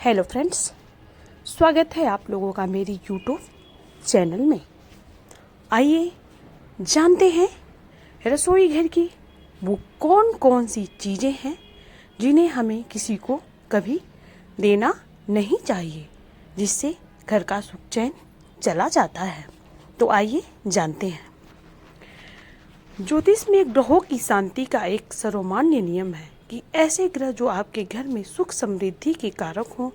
Hello friends, स्वागत है आप लोगों का मेरी यूट्यूब चैनल में। आइए जानते हैं रसोई घर की वो कौन कौन सी चीज़ें हैं जिन्हें हमें किसी को कभी देना नहीं चाहिए, जिससे घर का सुख चैन चला जाता है। तो आइए जानते हैं। ज्योतिष में ग्रहों की शांति का एक सर्वमान्य नियम है कि ऐसे ग्रह जो आपके घर में सुख समृद्धि के कारक हों,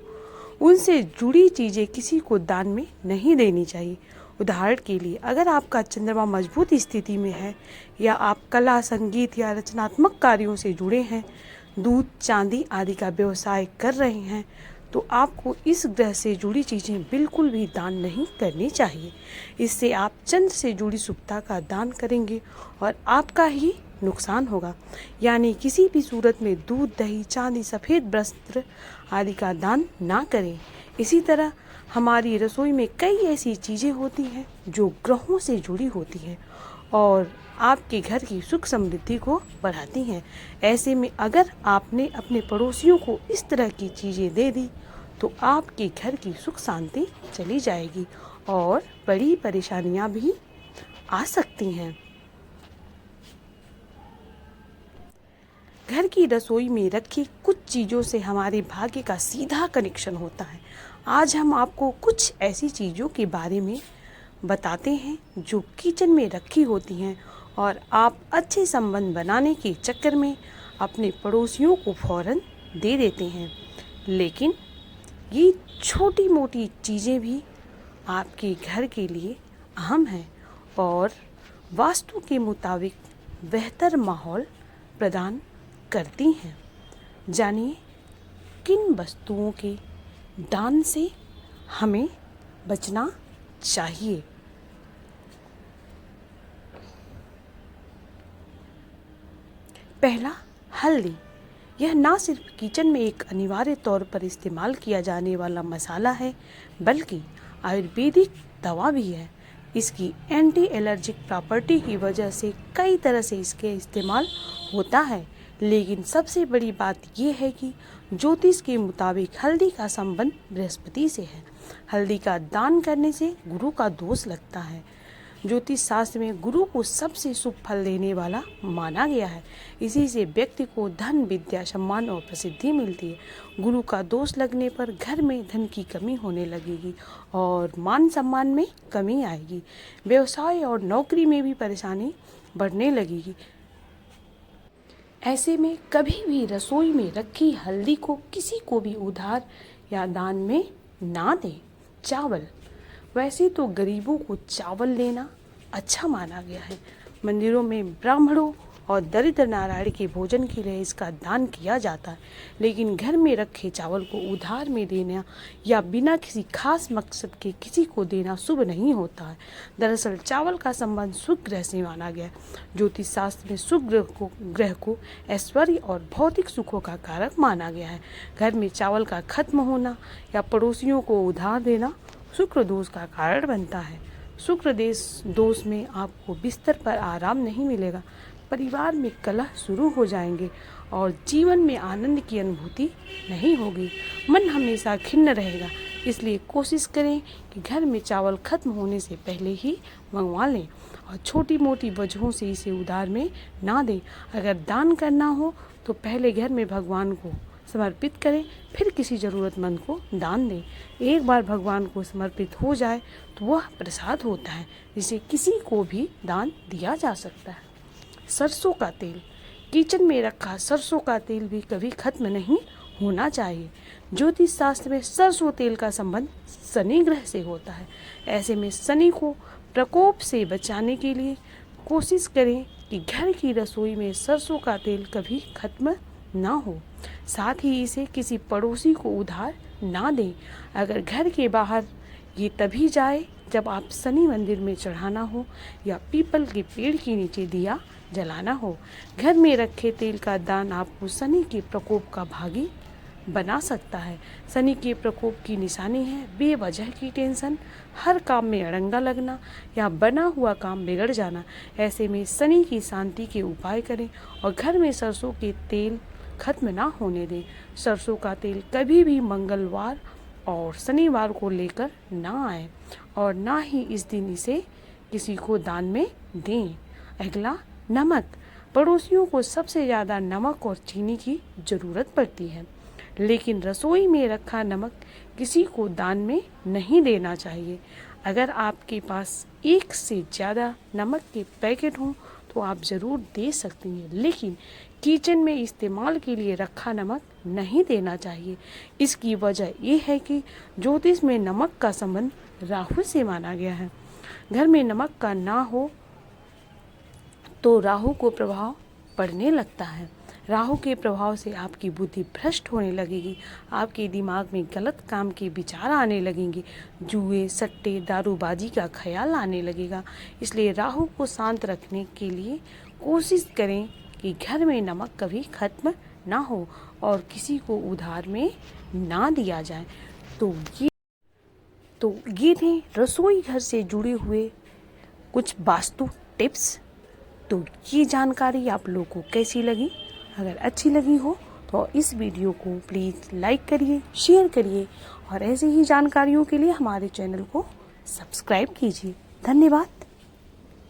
उनसे जुड़ी चीज़ें किसी को दान में नहीं देनी चाहिए। उदाहरण के लिए, अगर आपका चंद्रमा मजबूत स्थिति में है या आप कला, संगीत या रचनात्मक कार्यों से जुड़े हैं, दूध, चांदी आदि का व्यवसाय कर रहे हैं, तो आपको इस ग्रह से जुड़ी चीज़ें बिल्कुल भी दान नहीं करनी चाहिए। इससे आप चंद्र से जुड़ी शुभता का दान करेंगे और आपका ही नुकसान होगा। यानी किसी भी सूरत में दूध, दही, चांदी, सफ़ेद वस्त्र आदि का दान ना करें। इसी तरह हमारी रसोई में कई ऐसी चीज़ें होती हैं जो ग्रहों से जुड़ी होती हैं और आपके घर की सुख समृद्धि को बढ़ाती हैं। ऐसे में अगर आपने अपने पड़ोसियों को इस तरह की चीज़ें दे दी तो आपके घर की सुख शांति चली जाएगी और बड़ी परेशानियां भी आ सकती हैं। घर की रसोई में रखी कुछ चीज़ों से हमारे भाग्य का सीधा कनेक्शन होता है। आज हम आपको कुछ ऐसी चीज़ों के बारे में बताते हैं जो किचन में रखी होती हैं और आप अच्छे संबंध बनाने के चक्कर में अपने पड़ोसियों को फौरन दे देते हैं। लेकिन ये छोटी मोटी चीज़ें भी आपके घर के लिए अहम हैं और वास्तु के मुताबिक बेहतर माहौल प्रदान करती हैं। जानिए किन वस्तुओं के दान से हमें बचना चाहिए। पहला, हल्दी। यह ना सिर्फ किचन में एक अनिवार्य तौर पर इस्तेमाल किया जाने वाला मसाला है, बल्कि आयुर्वेदिक दवा भी है। इसकी एंटी एलर्जिक प्रॉपर्टी की वजह से कई तरह से इसके इस्तेमाल होता है। लेकिन सबसे बड़ी बात यह है कि ज्योतिष के मुताबिक हल्दी का संबंध बृहस्पति से है। हल्दी का दान करने से गुरु का दोष लगता है। ज्योतिष शास्त्र में गुरु को सबसे शुभ फल देने वाला माना गया है। इसी से व्यक्ति को धन, विद्या, सम्मान और प्रसिद्धि मिलती है। गुरु का दोष लगने पर घर में धन की कमी होने लगेगी और मान सम्मान में कमी आएगी। व्यवसाय और नौकरी में भी परेशानी बढ़ने लगेगी। ऐसे में कभी भी रसोई में रखी हल्दी को किसी को भी उधार या दान में ना दें। चावल। वैसे तो गरीबों को चावल देना अच्छा माना गया है। मंदिरों में ब्राह्मणों और दरिद्र नारायण के भोजन के लिए इसका दान किया जाता है। लेकिन घर में रखे चावल को उधार में देना या बिना किसी खास मकसद के किसी को देना शुभ नहीं होता है। दरअसल चावल का संबंध शुभ ग्रह से माना गया है। ज्योतिष शास्त्र में शुभ ग्रह को ऐश्वर्य और भौतिक सुखों का कारक माना गया है। घर में चावल का खत्म होना या पड़ोसियों को उधार देना शुक्र दोष का कारण बनता है। शुक्र दोष में आपको बिस्तर पर आराम नहीं मिलेगा, परिवार में कलह शुरू हो जाएंगे और जीवन में आनंद की अनुभूति नहीं होगी। मन हमेशा खिन्न रहेगा। इसलिए कोशिश करें कि घर में चावल खत्म होने से पहले ही मंगवा लें और छोटी मोटी वजहों से इसे उधार में ना दें। अगर दान करना हो तो पहले घर में भगवान को समर्पित करें, फिर किसी ज़रूरतमंद को दान दें। एक बार भगवान को समर्पित हो जाए तो वह प्रसाद होता है, जिसे किसी को भी दान दिया जा सकता है। सरसों का तेल। किचन में रखा सरसों का तेल भी कभी खत्म नहीं होना चाहिए। ज्योतिष शास्त्र में सरसों तेल का संबंध शनि ग्रह से होता है। ऐसे में शनि को प्रकोप से बचाने के लिए कोशिश करें कि घर की रसोई में सरसों का तेल कभी खत्म ना हो। साथ ही इसे किसी पड़ोसी को उधार ना दें। अगर घर के बाहर ये तभी जाए जब आप शनि मंदिर में चढ़ाना हो या पीपल के पेड़ के नीचे दिया जलाना हो। घर में रखे तेल का दान आपको शनि के प्रकोप का भागी बना सकता है। शनि के प्रकोप की निशानी है बेवजह की टेंशन, हर काम में अड़ंगा लगना या बना हुआ काम बिगड़ जाना। ऐसे में शनि की शांति के उपाय करें और घर में सरसों के तेल खत्म ना होने दें। सरसों का तेल कभी भी मंगलवार और शनिवार को लेकर ना आए और ना ही इस दिन इसे किसी को दान में दें। अगला, नमक। पड़ोसियों को सबसे ज़्यादा नमक और चीनी की ज़रूरत पड़ती है, लेकिन रसोई में रखा नमक किसी को दान में नहीं देना चाहिए। अगर आपके पास एक से ज़्यादा नमक के पैकेट हों तो आप ज़रूर दे सकती हैं, लेकिन किचन में इस्तेमाल के लिए रखा नमक नहीं देना चाहिए। इसकी वजह यह है कि ज्योतिष में नमक का संबंध राहु से माना गया है। घर में नमक का ना हो तो राहु को प्रभाव पड़ने लगता है। राहु के प्रभाव से आपकी बुद्धि भ्रष्ट होने लगेगी, आपके दिमाग में गलत काम के विचार आने लगेंगे, जुए, सट्टे, दारूबाजी का ख्याल आने लगेगा। इसलिए राहु को शांत रखने के लिए कोशिश करें कि घर में नमक कभी खत्म ना हो और किसी को उधार में ना दिया जाए। तो ये थे रसोई घर से जुड़े हुए कुछ वास्तु टिप्स। तो ये जानकारी आप लोगों को कैसी लगी? अगर अच्छी लगी हो तो इस वीडियो को प्लीज़ लाइक करिए, शेयर करिए और ऐसी ही जानकारियों के लिए हमारे चैनल को सब्सक्राइब कीजिए। धन्यवाद।